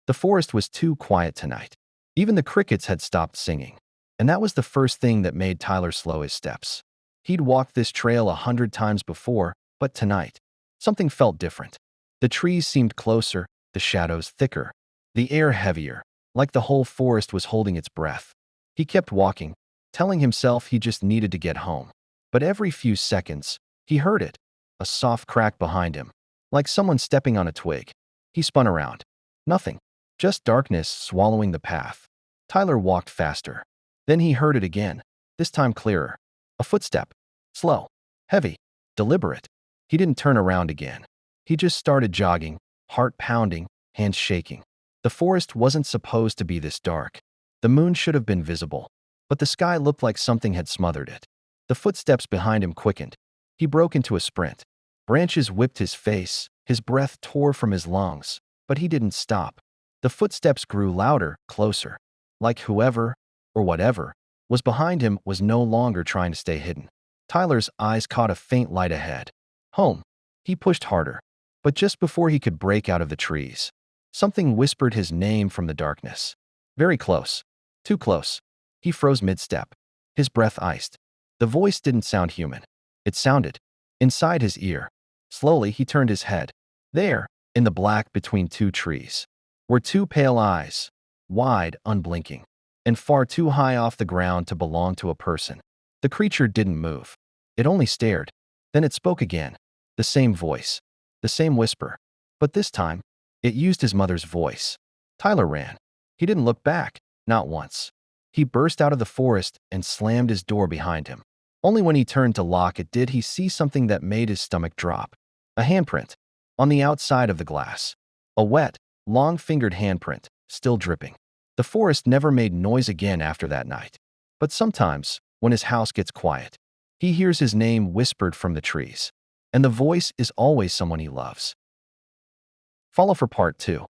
The forest was too quiet tonight. Even the crickets had stopped singing. And that was the first thing that made Tyler slow his steps. He'd walked this trail 100 times before, but tonight, something felt different. The trees seemed closer, the shadows thicker, the air heavier, like the whole forest was holding its breath. He kept walking, telling himself he just needed to get home. But every few seconds, he heard it, a soft crack behind him, like someone stepping on a twig. He spun around. Nothing, just darkness swallowing the path. Tyler walked faster. Then he heard it again, this time clearer. A footstep. Slow, heavy, deliberate. He didn't turn around again. He just started jogging, heart pounding, hands shaking. The forest wasn't supposed to be this dark. The moon should have been visible, but the sky looked like something had smothered it. The footsteps behind him quickened. He broke into a sprint. Branches whipped his face, his breath tore from his lungs, but he didn't stop. The footsteps grew louder, closer, like whoever, or whatever, was behind him was no longer trying to stay hidden. Tyler's eyes caught a faint light ahead. Home. He pushed harder. But just before he could break out of the trees, something whispered his name from the darkness. Very close. Too close. He froze mid-step. His breath iced. The voice didn't sound human. It sounded inside his ear. Slowly, he turned his head. There, in the black between two trees, were two pale eyes, wide, unblinking, and far too high off the ground to belong to a person. The creature didn't move. It only stared. Then it spoke again. The same voice. The same whisper. But this time, it used his mother's voice. Tyler ran. He didn't look back, not once. He burst out of the forest and slammed his door behind him. Only when he turned to lock it did he see something that made his stomach drop. A handprint. On the outside of the glass. A wet, long-fingered handprint, still dripping. The forest never made noise again after that night. But sometimes, when his house gets quiet, he hears his name whispered from the trees. And the voice is always someone he loves. Follow for part 2.